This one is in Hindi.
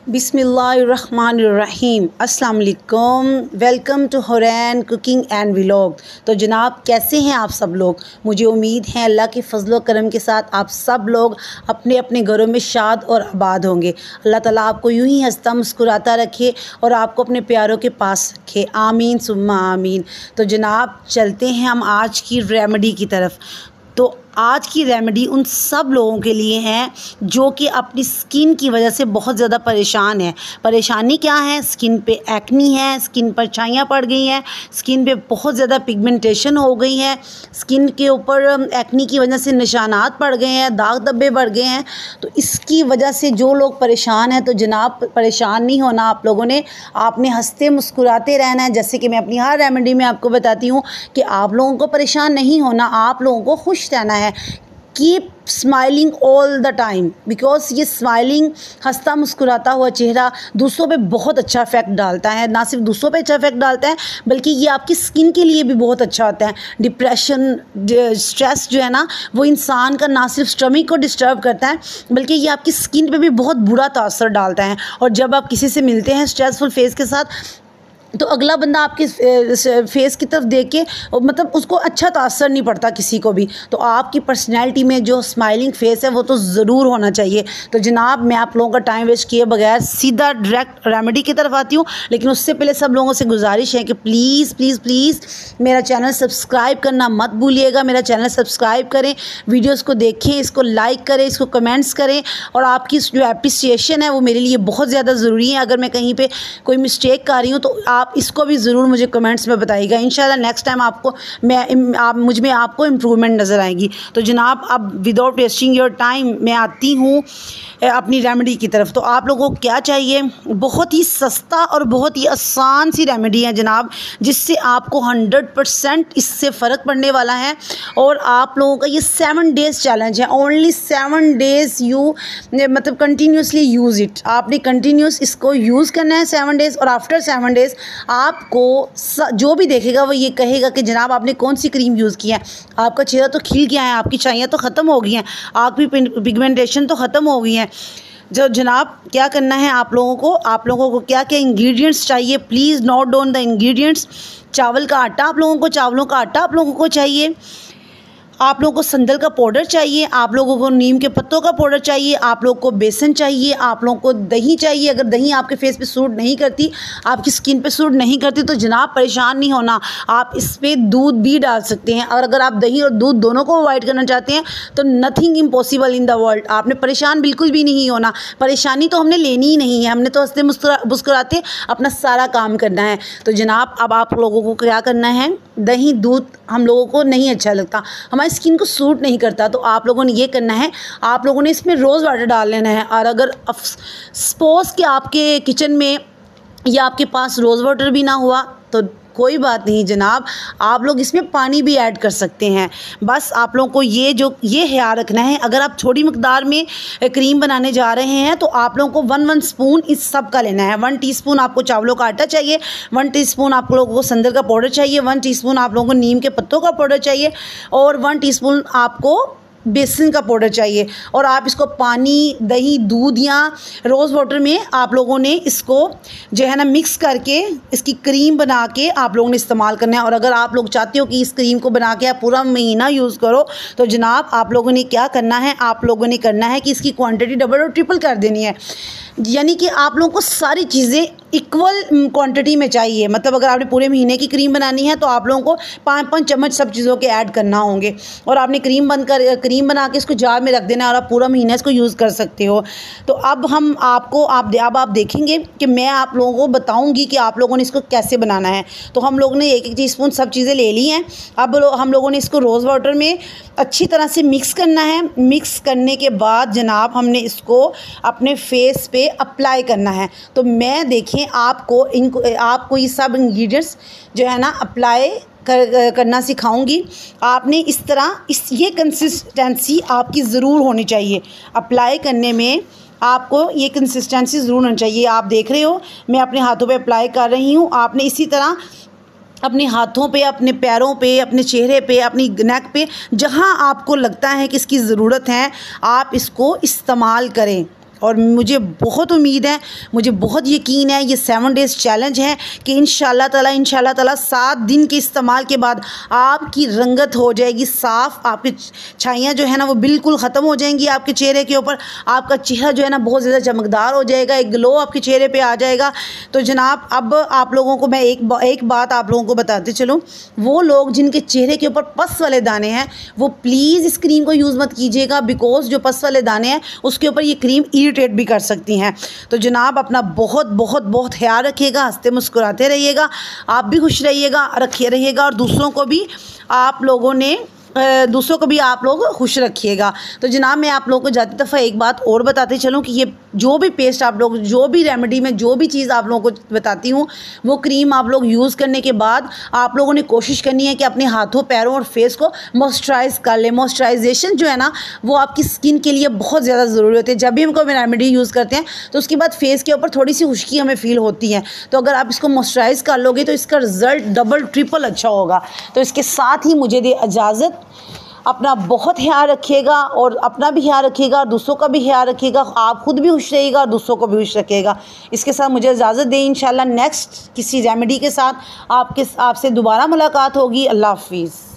बिस्मिल्लाहिर्रहमानिर्रहीम। अस्सलाम वालेकुम। Welcome to Hurain cooking and vlog. तो जनाब कैसे हैं आप सब लोग? मुझे उम्मीद है अल्लाह के फजल करम के साथ आप सब लोग अपने अपने घरों में शाद और आबाद होंगे। अल्लाह ताला आपको यूं ही हंसता मुस्कुराता रखे और आपको अपने प्यारों के पास रखे। आमीन सुम्मा आमीन। तो जनाब चलते हैं हम आज की रेमेडी की तरफ। तो आज की रेमेडी उन सब लोगों के लिए है जो कि अपनी स्किन की वजह से बहुत ज़्यादा परेशान है। परेशानी क्या है? स्किन पे एक्नी है, स्किन पर छाइयाँ पड़ गई हैं, स्किन पे बहुत ज़्यादा पिगमेंटेशन हो गई है, स्किन के ऊपर एक्नी की वजह से निशानात पड़ गए हैं, दाग धब्बे बढ़ गए हैं। तो इसकी वजह से जो लोग परेशान हैं तो जनाब परेशान नहीं होना आप लोगों ने, आपने हंसते मुस्कुराते रहना है। जैसे कि मैं अपनी हर रेमेडी में आपको बताती हूँ कि आप लोगों को परेशान नहीं होना, आप लोगों को खुश रहना है। Keep smiling all the time, because ये स्माइलिंग हंसता मुस्कुराता हुआ चेहरा दूसरों पे बहुत अच्छा इफेक्ट डालता है। ना सिर्फ दूसरों पे अच्छा इफेक्ट डालता है बल्कि ये आपकी स्किन के लिए भी बहुत अच्छा होता है। डिप्रेशन स्ट्रेस जो है ना वो इंसान का ना सिर्फ स्टमक को डिस्टर्ब करता है बल्कि ये आपकी स्किन पे भी बहुत बुरा तासर डालता है। और जब आप किसी से मिलते हैं स्ट्रेसफुल फेस के साथ तो अगला बंदा आपके फेस की तरफ देख के मतलब उसको अच्छा तासर नहीं पड़ता किसी को भी। तो आपकी पर्सनैलिटी में जो स्माइलिंग फेस है वो तो ज़रूर होना चाहिए। तो जनाब मैं आप लोगों का टाइम वेस्ट किए बगैर सीधा डायरेक्ट रेमेडी की तरफ आती हूँ, लेकिन उससे पहले सब लोगों से गुजारिश है कि प्लीज़ प्लीज़ प्लीज़ मेरा चैनल सब्सक्राइब करना मत भूलिएगा। मेरा चैनल सब्सक्राइब करें, वीडियोज़ को देखें, इसको लाइक करें, इसको कमेंट्स करें और आपकी जो एप्रिसिएशन है वो मेरे लिए बहुत ज़्यादा ज़रूरी है। अगर मैं कहीं पर कोई मिस्टेक कर रही हूँ तो आप इसको भी ज़रूर मुझे कमेंट्स में बताइएगा। इंशाल्लाह नेक्स्ट टाइम आपको मुझ में आपको इम्प्रूवमेंट नज़र आएगी। तो जनाब अब विदाउट वेस्टिंग योर टाइम मैं आती हूँ अपनी रेमेडी की तरफ। तो आप लोगों को क्या चाहिए? बहुत ही सस्ता और बहुत ही आसान सी रेमेडी है जनाब, जिससे आपको 100% इससे फ़र्क पड़ने वाला है। और आप लोगों का ये 7 डेज़ चैलेंज है। ओनली 7 डेज़ यू मतलब कंटिन्यूसली यूज़ इट। आपने कंटिन्यूस इसको यूज़ करना है 7 डेज़ और आफ्टर 7 डेज़ आपको जो भी देखेगा वो ये कहेगा कि जनाब आपने कौन सी क्रीम यूज़ की है। आपका चेहरा तो खिल गया है, आपकी छाइयाँ तो ख़त्म हो गई हैं, आपकी पिगमेंटेशन तो ख़त्म हो गई हैं। जो जनाब क्या करना है आप लोगों को क्या क्या इंग्रेडिएंट्स चाहिए, please note down the ingredients. चावल का आटा चावलों का आटा आप लोगों को चाहिए। आप लोगों को संदल का पाउडर चाहिए, आप लोगों को नीम के पत्तों का पाउडर चाहिए, आप लोगों को बेसन चाहिए, आप लोगों को दही चाहिए। अगर दही आपके फेस पे सूट नहीं करती, आपकी स्किन पे सूट नहीं करती तो जनाब परेशान नहीं होना, आप इस पर दूध भी डाल सकते हैं। और अगर आप दही और दूध दोनों को अवॉइड करना चाहते हैं तो nothing impossible in the world. आपने परेशान बिल्कुल भी नहीं होना, परेशानी तो हमने लेनी ही नहीं है, हमने तो हंसते मुस्कुराते अपना सारा काम करना है। तो जनाब अब आप लोगों को क्या करना है, दही दूध हम लोगों को नहीं अच्छा लगता, हमारी स्किन को सूट नहीं करता, तो आप लोगों ने ये करना है, आप लोगों ने इसमें रोज़ वाटर डाल लेना है। और अगर सपोज़ कि आपके किचन में या आपके पास रोज़ वाटर भी ना हुआ तो कोई बात नहीं जनाब, आप लोग इसमें पानी भी ऐड कर सकते हैं। बस आप लोगों को ये ख्याल रखना है, अगर आप छोटी मकदार में क्रीम बनाने जा रहे हैं तो आप लोगों को 1 स्पून इस सब का लेना है। 1 टीस्पून आपको चावलों का आटा चाहिए, 1 टीस्पून आप लोगों को संदल का पाउडर चाहिए, 1 टीस्पून आप लोगों को नीम के पत्तों का पाउडर चाहिए और 1 टीस्पून आपको बेसन का पाउडर चाहिए। और आप इसको पानी, दही, दूध या रोज़ वाटर में आप लोगों ने इसको जो है ना मिक्स करके इसकी क्रीम बना के आप लोगों ने इस्तेमाल करना है। और अगर आप लोग चाहते हो कि इस क्रीम को बना के आप पूरा महीना यूज़ करो तो जनाब आप लोगों ने क्या करना है, आप लोगों ने करना है कि इसकी क्वांटिटी डबल और ट्रिपल कर देनी है। यानी कि आप लोगों को सारी चीज़ें इक्वल क्वांटिटी में चाहिए। मतलब अगर आपने पूरे महीने की क्रीम बनानी है तो आप लोगों को 5-5 चम्मच सब चीज़ों के ऐड करना होंगे। और आपने क्रीम बना के इसको जार में रख देना है और आप पूरा महीना इसको यूज़ कर सकते हो। तो अब हम आपको आप देखेंगे कि मैं आप लोगों को बताऊंगी कि आप लोगों ने इसको कैसे बनाना है। तो हम लोगों ने 1-1 टीस्पून सब चीज़ें ले ली हैं। अब हम लोगों ने इसको रोज़ वाटर में अच्छी तरह से मिक्स करना है। मिक्स करने के बाद जनाब हमने इसको अपने फेस पे अप्लाई करना है। तो मैं देखें आपको ये सब इंग्रेडिएंट्स जो है ना अप्लाई करना सिखाऊंगी। आपने इस तरह ये कंसिस्टेंसी आपकी ज़रूर होनी चाहिए अप्लाई करने में, आपको ये कंसिस्टेंसी ज़रूर होनी चाहिए। आप देख रहे हो मैं अपने हाथों पे अप्लाई कर रही हूँ, आपने इसी तरह अपने हाथों पे, अपने पैरों पे, अपने चेहरे पे, अपनी नेक पे, जहाँ आपको लगता है कि इसकी ज़रूरत है आप इसको इस्तेमाल करें। और मुझे बहुत उम्मीद है, मुझे बहुत यकीन है, ये 7 डेज़ चैलेंज है कि इंशाल्लाह ताला 7 दिन के इस्तेमाल के बाद आपकी रंगत हो जाएगी साफ़, आपकी छाइयाँ जो है ना वो बिल्कुल ख़त्म हो जाएंगी आपके चेहरे के ऊपर, आपका चेहरा जो है ना बहुत ज़्यादा चमकदार हो जाएगा, एक ग्लो आपके चेहरे पे आ जाएगा। तो जनाब अब आप लोगों को मैं एक बात आप लोगों को बताते चलूँ, वो लोग जिनके चेहरे के ऊपर पस वाले दाने हैं वो प्लीज़ इस क्रीम को यूज़ मत कीजिएगा, बिकॉज़ जो पस वाले दाने हैं उसके ऊपर ये क्रीम इरिटेट भी कर सकती हैं। तो जनाब अपना बहुत बहुत बहुत ख्याल रखिएगा, हंसते मुस्कुराते रहिएगा, आप भी खुश रहिएगा और दूसरों को भी आप लोग खुश रखिएगा। तो जनाब मैं आप लोगों को जाती दफ़ा एक बात और बताते चलूँ कि ये जो भी पेस्ट आप लोग, जो भी रेमेडी में जो भी चीज़ आप लोगों को बताती हूँ, वो क्रीम आप लोग यूज़ करने के बाद आप लोगों ने कोशिश करनी है कि अपने हाथों, पैरों और फेस को मॉइस्चराइज़ कर लें। मॉइस्चराइजेशन जो है ना वो आपकी स्किन के लिए बहुत ज़्यादा ज़रूरी होती है। जब भी हम कोई रेमेडी यूज़ करते हैं तो उसके बाद फेस के ऊपर थोड़ी सी खुश्की हमें फ़ील होती है, तो अगर आप इसको मॉइस्चराइज़ कर लोगे तो इसका रिज़ल्ट डबल ट्रिपल अच्छा होगा। तो इसके साथ ही मुझे दे इजाज़त, अपना बहुत ख्याल रखिएगा और अपना भी ख्याल रखिएगा, दूसरों का भी ख्याल रखिएगा, आप खुद भी खुश रहिएगा और दूसरों को भी खुश रखिएगा। इसके साथ मुझे इजाज़त दें, इंशाल्लाह नेक्स्ट किसी रेमेडी के साथ आपसे दोबारा मुलाकात होगी। अल्लाह हाफिज़।